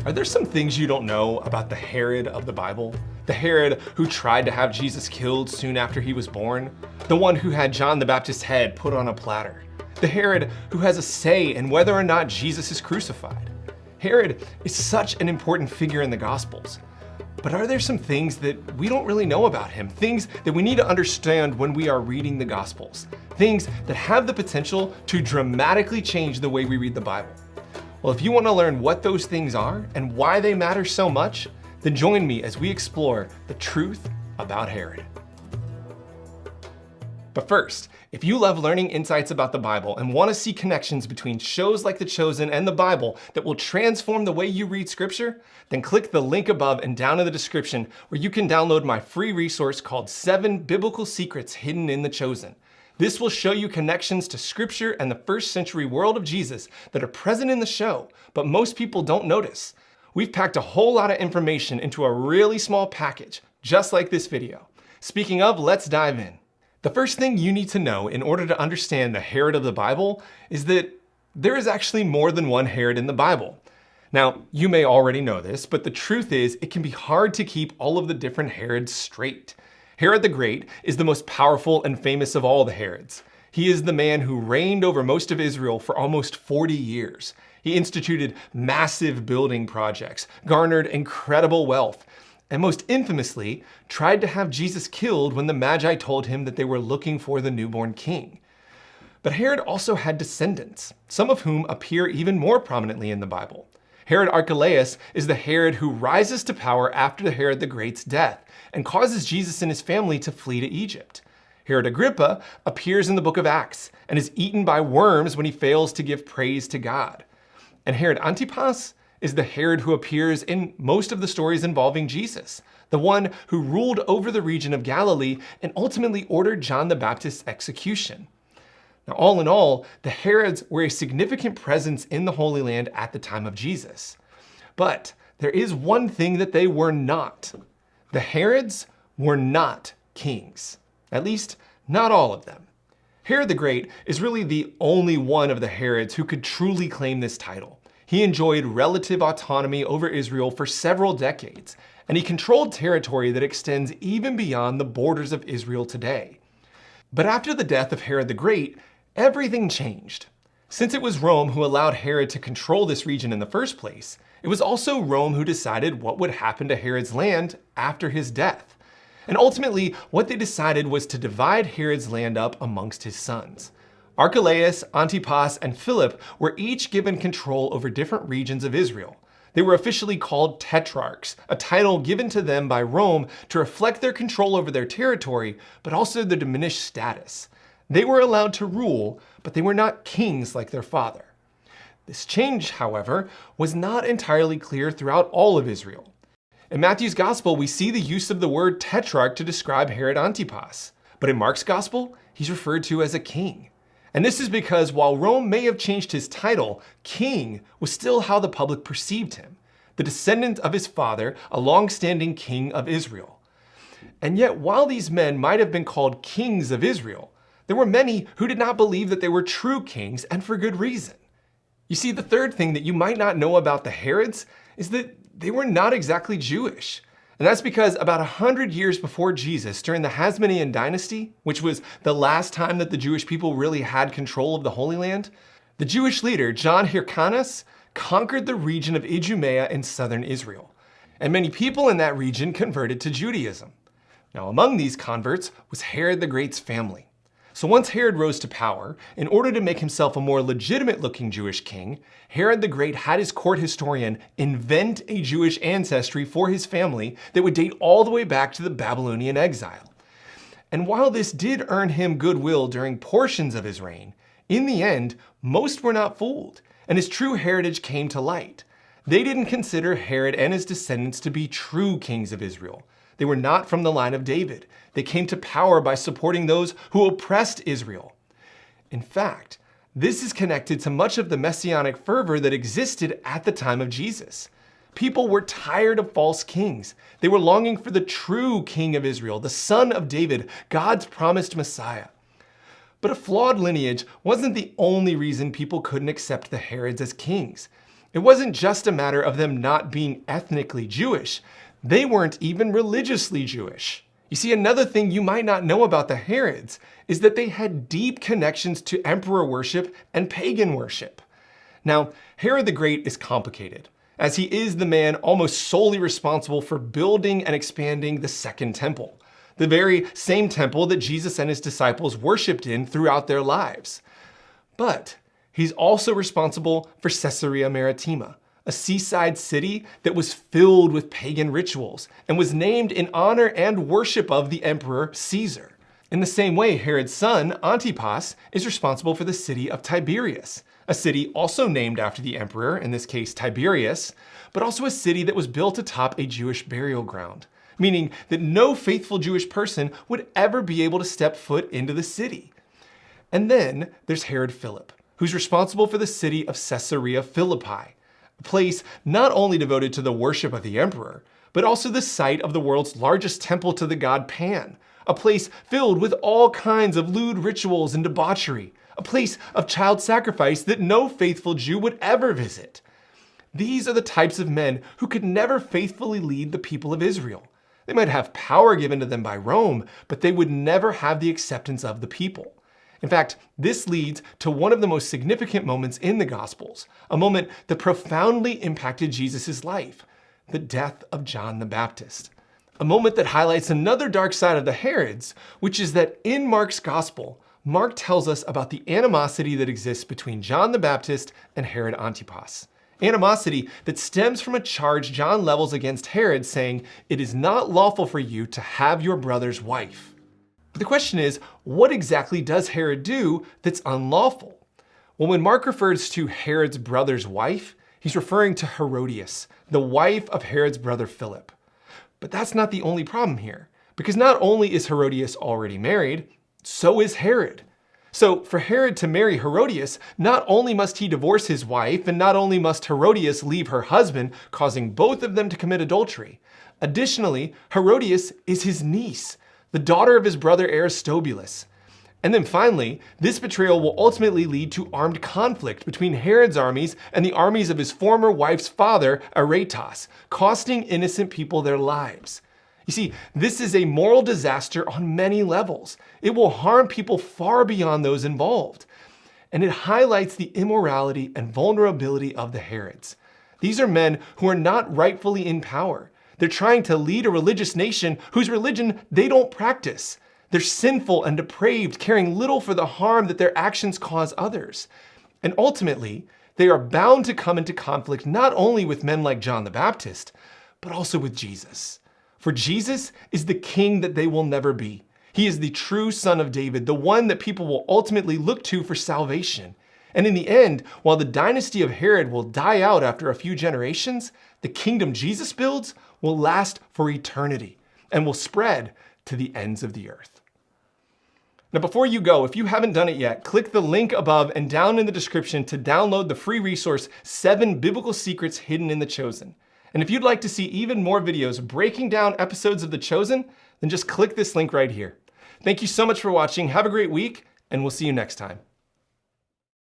Are there some things you don't know about the Herod of the Bible? The Herod who tried to have Jesus killed soon after he was born? The one who had John the Baptist's head put on a platter? The Herod who has a say in whether or not Jesus is crucified? Herod is such an important figure in the Gospels. But are there some things that we don't really know about him? Things that we need to understand when we are reading the Gospels? Things that have the potential to dramatically change the way we read the Bible? Well, if you want to learn what those things are and why they matter so much, then join me as we explore the truth about Herod. But first, if you love learning insights about the Bible and want to see connections between shows like The Chosen and the Bible that will transform the way you read Scripture, then click the link above and down in the description where you can download my free resource called 7 Biblical Secrets Hidden in The Chosen. This will show you connections to Scripture and the first century world of Jesus that are present in the show, but most people don't notice. We've packed a whole lot of information into a really small package, just like this video. Speaking of, let's dive in. The first thing you need to know in order to understand the Herod of the Bible is that there is actually more than one Herod in the Bible. Now, you may already know this, but the truth is it can be hard to keep all of the different Herods straight. Herod the Great is the most powerful and famous of all the Herods. He is the man who reigned over most of Israel for almost 40 years. He instituted massive building projects, garnered incredible wealth, and most infamously, tried to have Jesus killed when the Magi told him that they were looking for the newborn king. But Herod also had descendants, some of whom appear even more prominently in the Bible. Herod Archelaus is the Herod who rises to power after the Herod the Great's death and causes Jesus and his family to flee to Egypt. Herod Agrippa appears in the book of Acts and is eaten by worms when he fails to give praise to God. And Herod Antipas is the Herod who appears in most of the stories involving Jesus, the one who ruled over the region of Galilee and ultimately ordered John the Baptist's execution. Now, all in all, the Herods were a significant presence in the Holy Land at the time of Jesus. But there is one thing that they were not. The Herods were not kings. At least, not all of them. Herod the Great is really the only one of the Herods who could truly claim this title. He enjoyed relative autonomy over Israel for several decades, and he controlled territory that extends even beyond the borders of Israel today. But after the death of Herod the Great, everything changed. Since it was Rome who allowed Herod to control this region in the first place, it was also Rome who decided what would happen to Herod's land after his death. And ultimately, what they decided was to divide Herod's land up amongst his sons. Archelaus, Antipas, and Philip were each given control over different regions of Israel. They were officially called tetrarchs, a title given to them by Rome to reflect their control over their territory, but also their diminished status. They were allowed to rule, but they were not kings like their father. This change, however, was not entirely clear throughout all of Israel. In Matthew's Gospel, we see the use of the word tetrarch to describe Herod Antipas, but in Mark's Gospel, he's referred to as a king. And this is because while Rome may have changed his title, king was still how the public perceived him, the descendant of his father, a long-standing king of Israel. And yet, while these men might have been called kings of Israel, there were many who did not believe that they were true kings, and for good reason. You see, the third thing that you might not know about the Herods is that they were not exactly Jewish. And that's because about 100 years before Jesus, during the Hasmonean dynasty, which was the last time that the Jewish people really had control of the Holy Land, the Jewish leader John Hyrcanus conquered the region of Idumea in southern Israel. And many people in that region converted to Judaism. Now, among these converts was Herod the Great's family. So once Herod rose to power, in order to make himself a more legitimate-looking Jewish king, Herod the Great had his court historian invent a Jewish ancestry for his family that would date all the way back to the Babylonian exile. And while this did earn him goodwill during portions of his reign, in the end, most were not fooled, and his true heritage came to light. They didn't consider Herod and his descendants to be true kings of Israel. They were not from the line of David. They came to power by supporting those who oppressed Israel. In fact, this is connected to much of the messianic fervor that existed at the time of Jesus. People were tired of false kings. They were longing for the true king of Israel, the son of David, God's promised Messiah. But a flawed lineage wasn't the only reason people couldn't accept the Herods as kings. It wasn't just a matter of them not being ethnically Jewish. They weren't even religiously Jewish. You see, another thing you might not know about the Herods is that they had deep connections to emperor worship and pagan worship. Now, Herod the Great is complicated, as he is the man almost solely responsible for building and expanding the Second Temple, the very same temple that Jesus and his disciples worshipped in throughout their lives. But he's also responsible for Caesarea Maritima, a seaside city that was filled with pagan rituals and was named in honor and worship of the emperor Caesar. In the same way, Herod's son, Antipas, is responsible for the city of Tiberias, a city also named after the emperor, in this case Tiberius, but also a city that was built atop a Jewish burial ground, meaning that no faithful Jewish person would ever be able to step foot into the city. And then there's Herod Philip, who's responsible for the city of Caesarea Philippi, a place not only devoted to the worship of the emperor, but also the site of the world's largest temple to the god Pan, a place filled with all kinds of lewd rituals and debauchery, a place of child sacrifice that no faithful Jew would ever visit. These are the types of men who could never faithfully lead the people of Israel. They might have power given to them by Rome, but they would never have the acceptance of the people. In fact, this leads to one of the most significant moments in the Gospels, a moment that profoundly impacted Jesus' life, the death of John the Baptist. A moment that highlights another dark side of the Herods, which is that in Mark's Gospel, Mark tells us about the animosity that exists between John the Baptist and Herod Antipas. Animosity that stems from a charge John levels against Herod, saying, "It is not lawful for you to have your brother's wife." But the question is, what exactly does Herod do that's unlawful? Well, when Mark refers to Herod's brother's wife, he's referring to Herodias, the wife of Herod's brother Philip. But that's not the only problem here, because not only is Herodias already married, so is Herod. So for Herod to marry Herodias, not only must he divorce his wife, and not only must Herodias leave her husband, causing both of them to commit adultery. Additionally, Herodias is his niece, the daughter of his brother Aristobulus. And then finally, this betrayal will ultimately lead to armed conflict between Herod's armies and the armies of his former wife's father, Aretas, costing innocent people their lives. You see, this is a moral disaster on many levels. It will harm people far beyond those involved. And it highlights the immorality and vulnerability of the Herods. These are men who are not rightfully in power. They're trying to lead a religious nation whose religion they don't practice. They're sinful and depraved, caring little for the harm that their actions cause others. And ultimately, they are bound to come into conflict not only with men like John the Baptist, but also with Jesus. For Jesus is the king that they will never be. He is the true son of David, the one that people will ultimately look to for salvation. And in the end, while the dynasty of Herod will die out after a few generations, the kingdom Jesus builds will last for eternity and will spread to the ends of the earth. Now, before you go, if you haven't done it yet, click the link above and down in the description to download the free resource, 7 Biblical Secrets Hidden in The Chosen. And if you'd like to see even more videos breaking down episodes of The Chosen, then just click this link right here. Thank you so much for watching. Have a great week, and we'll see you next time.